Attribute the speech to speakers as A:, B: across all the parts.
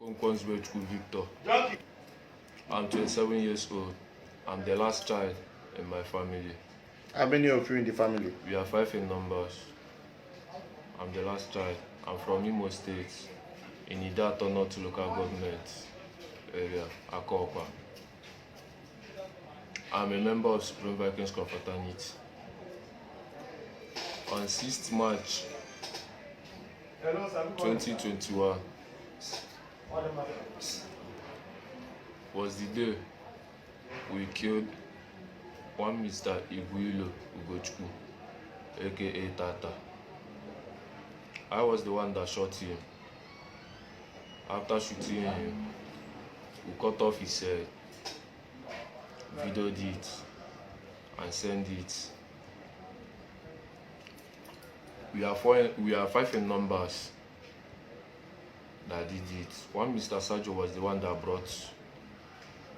A: Victor. I'm 27 years old. I'm the last child in my family.
B: How many of you in the family?
A: We are 5 in numbers. I'm the last child. I'm from Imo State, in Idato North local government area, Akopa. I'm a member of Supreme Vikings Confraternity. On 6th March 2021 was the day we killed one Mr. Iguilo Ugochukwu, aka Tata. I was the one that shot him. After shooting him, we cut off his head, videoed it, and sent it. We are 5 in numbers that did it. One Mr. Sajo was the one that brought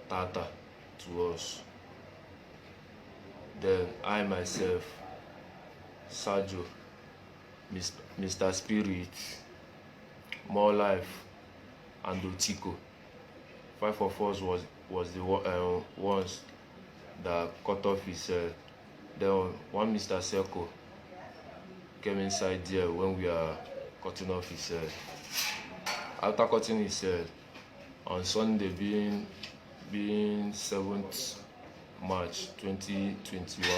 A: Tata to us. Then I myself, Sajo, Mr. Spirit, More Life, and Otiko. 5 of us was the ones that cut off his head. Then one Mr. Seko came inside there when we are cutting off his head. After cutting his head, on Sunday being 7th March 2021,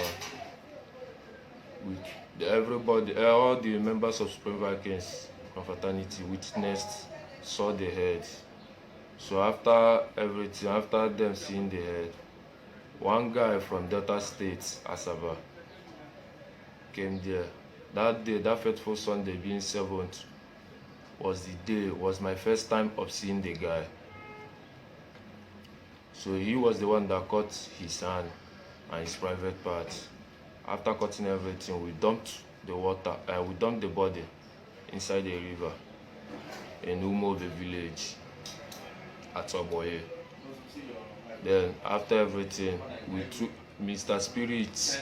A: all the members of Supreme Vikings Confraternity witnessed, saw the head. So after everything, after them seeing the head, one guy from Delta State, Asaba, came there. That day, that fateful Sunday being 7th, was my first time of seeing the guy. So he was the one that cut his hand and his private parts. After cutting everything, we dumped the body inside a river in Umobe village at Oboye. Then after everything, we took Mr. Spirit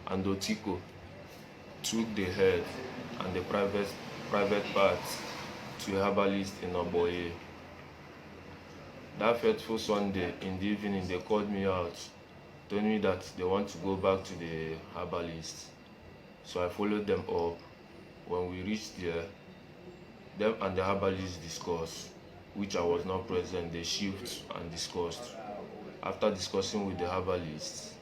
A: and Otiko took the head and the private parts to a herbalist in Oboye. That fateful Sunday in the evening, they called me out, told me that they want to go back to the herbalist. So I followed them up. When we reached there, them and the herbalist discussed, which I was not present. They shift and discussed. After discussing with the herbalist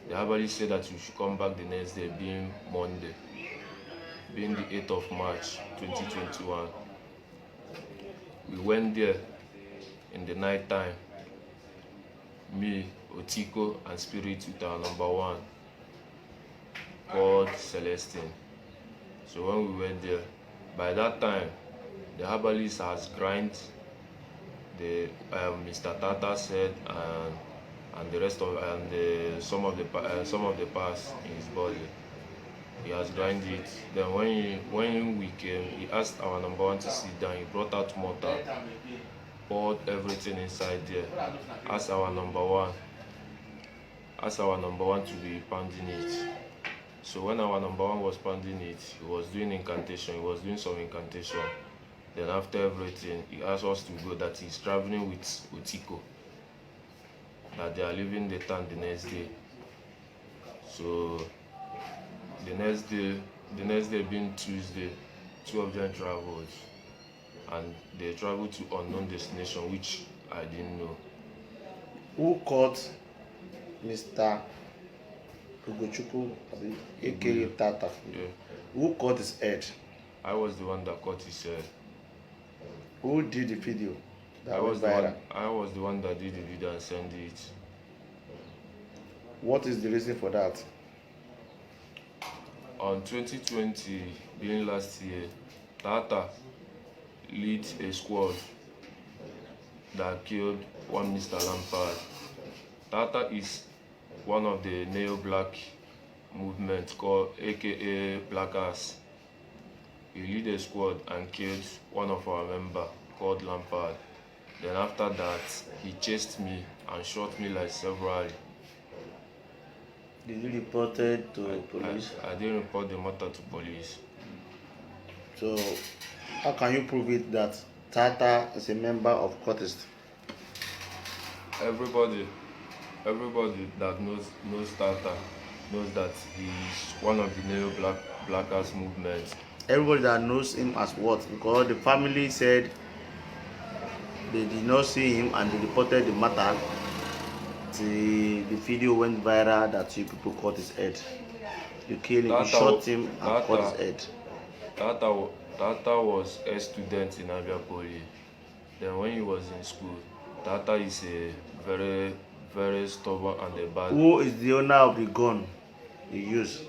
A: said that we should come back the next day, being Monday, being the 8th of March 2021. We went there in the night time, me, Otiko, and Spirit with our number 1 called Celestine. So when we went there, by that time, the herbalist has grind the Mr. Tata's head and the rest of some of the parts in his body. He has grind it. Then when we came, he asked our number 1 to sit down. He brought out mortar, poured everything inside there. Asked our number 1 to be pounding it. So when our number 1 was pounding it, he was doing incantation. He was doing some incantation. Then after everything, he asked us to go, that he's traveling with Otiko, that they are leaving the town the next day. So the next day being Tuesday, 2 of them traveled, and they traveled to unknown destination, which I didn't know.
B: Who caught Mr. Ugochukwu, aka Tata?
A: Yeah.
B: Who caught his head?
A: I was the one that caught his head.
B: Who did the video?
A: I was the one that did the video and sent it.
B: What is the reason for that?
A: On 2020, being last year, Tata leads a squad that killed one Mr. Lampard. Tata is one of the neo-black movement called aka Blackers. He lead a squad and killed one of our members called Lampard. Then after that, he chased me and shot me like severally.
B: Did you report it to police?
A: I didn't report the matter to police.
B: So how can you prove it that Tata is a member of cultist.
A: Everybody that knows Tata knows that he's one of the blackers movement.
B: Everybody that knows him as what? Because the family said they did not see him and they reported the matter. The video went viral that you people cut his head. You killed him, you shot him and cut his head.
A: Tata was a student in Abia Poly. Then when he was in school, Tata is a very, very stubborn and a bad.
B: Who is the owner of the gun he used?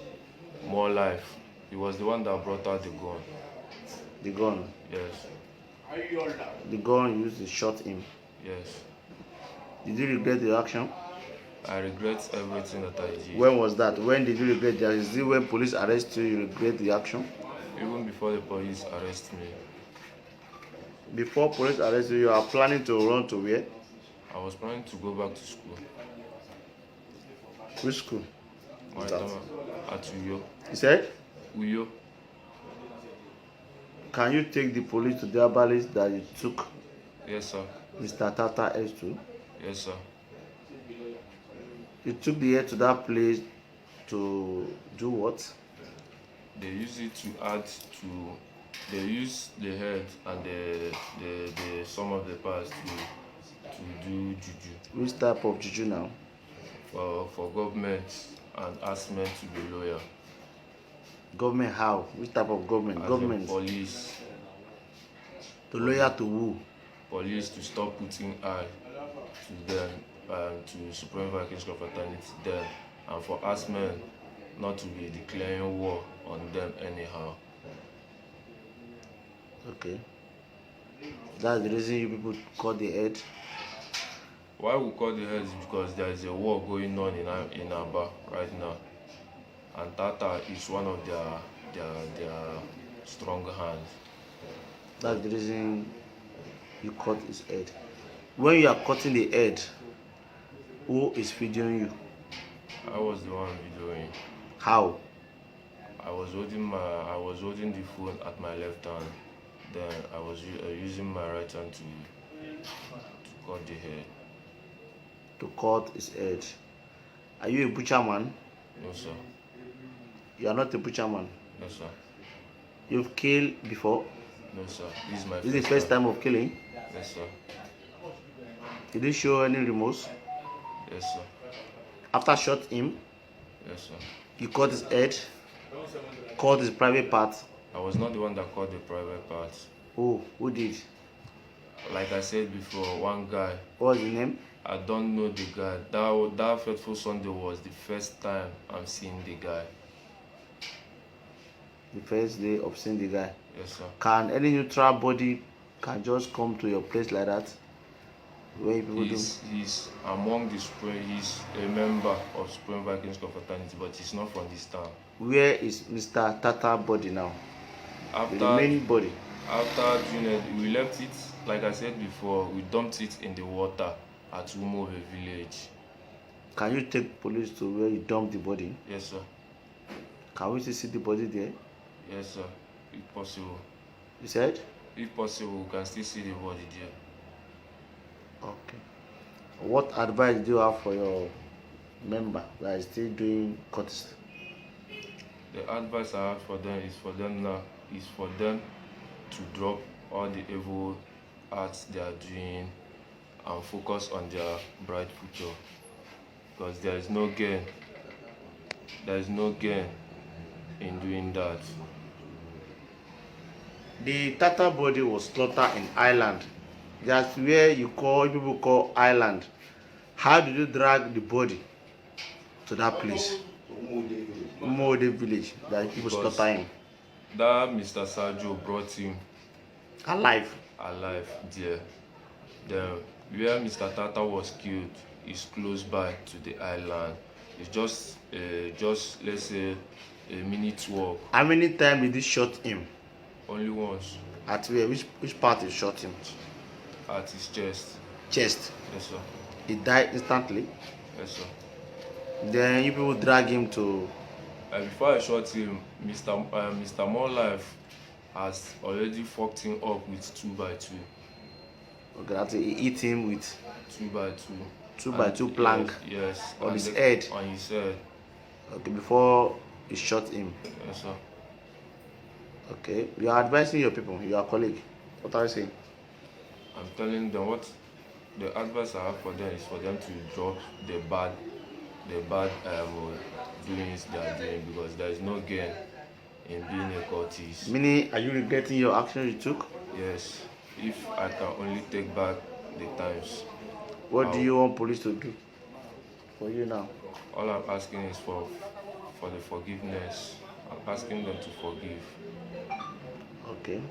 A: More Life. He was the one that brought out the gun.
B: The gun?
A: Yes.
B: The gun used to shot him?
A: Yes.
B: Did you regret the action?
A: I regret everything that I did.
B: When was that? When did you regret the action? Is it when police arrest you, you regret the action?
A: Even before the police arrest me.
B: Before police arrest you, you are planning to run to where?
A: I was planning to go back to school.
B: Which school?
A: At Uyo.
B: You said?
A: Uyo.
B: Can you take the police to the herbalist that you took?
A: Yes, sir.
B: Mr. Tata S2?
A: Yes, sir.
B: You took the head to that place to do what?
A: They use it to add to. They use the head and the some of the parts to do juju.
B: Which type of juju now?
A: For government and ask men to be loyal.
B: Government how? Which type of government?
A: As
B: government.
A: Police.
B: To loyal to who?
A: Police to stop putting eye to them and to Supreme Vikings Confraternity then, and for us men not to be declaring war on them anyhow.
B: Okay. That's the reason you people cut the head?
A: Why we cut the head is because there is a war going on in Aba right now. And Tata is one of their strong hands.
B: That's the reason you cut his head. When you are cutting the head, who is videoing you?
A: I was the one videoing.
B: How?
A: I was holding the phone at my left hand. Then I was using my right hand to cut the head.
B: To cut his head. Are you a butcher man?
A: No, sir.
B: You are not a butcher man?
A: No, sir.
B: You've killed before?
A: No, sir. This is my
B: This is the first time of killing?
A: Yes, sir.
B: Did you show any remorse?
A: Yes, sir.
B: After shot him,
A: yes, sir,
B: you cut his head, cut his private part?
A: I was not the one that cut the private part.
B: Who did?
A: Like I said before, one guy.
B: What was the name?
A: I don't know the guy. That fateful Sunday was the first time I'm seeing the guy.
B: The first day of seeing the guy?
A: Yes, sir.
B: Can any neutral body can just come to your place like that? Where people
A: he's among the Supreme. He's a member of Supreme Vikings Confraternity, but he's not from this town. Where
B: is Mr. Tata body now?
A: After
B: the main body.
A: After we left it, like I said before, we dumped it in the water at Umove village.
B: Can you take police to where you dumped the body?
A: Yes, sir.
B: Can we still see the body there?
A: Yes, sir. If possible.
B: You said?
A: If possible, we can still see the body there.
B: Okay. What advice do you have for your member that is still doing courtesy?
A: The advice I have for them is for them to drop all the evil acts they are doing and focus on their bright future, because there is no gain. There is no gain in doing that.
B: The Tata body was slaughtered in Ireland. That's where people call Ireland. How did you drag the body to that place? Umode village that people slaughter him.
A: That Mr. Sergio brought him
B: alive
A: there. Then where Mr. Tata was killed is close by to the island. It's just let's say a minute walk.
B: How many times did he shot him?
A: Only once.
B: At where? Which part he shot him?
A: At his chest.
B: Chest?
A: Yes, sir.
B: He died instantly?
A: Yes, sir.
B: Then you people drag him to...
A: Before I shot him, Mr. More Life has already fucked him up with 2x2.
B: Okay, that's it. He hit him with
A: 2x2.
B: 2x2
A: Yes,
B: plank
A: yes,
B: on
A: and
B: his head.
A: on his head.
B: Okay, before he shot him.
A: Yes, sir.
B: Okay, you are advising your people, your colleague. What are you saying?
A: I'm telling them what the advice I have for them is for them to drop the bad doings they are doing, because there is no gain in being a cultist.
B: Meaning, are you regretting your action you took?
A: Yes, if I can only take back the times,
B: What do
A: I'll,
B: you want police to do for you now?
A: all I'm asking is for the forgiveness. I'm asking them to forgive.
B: Okay.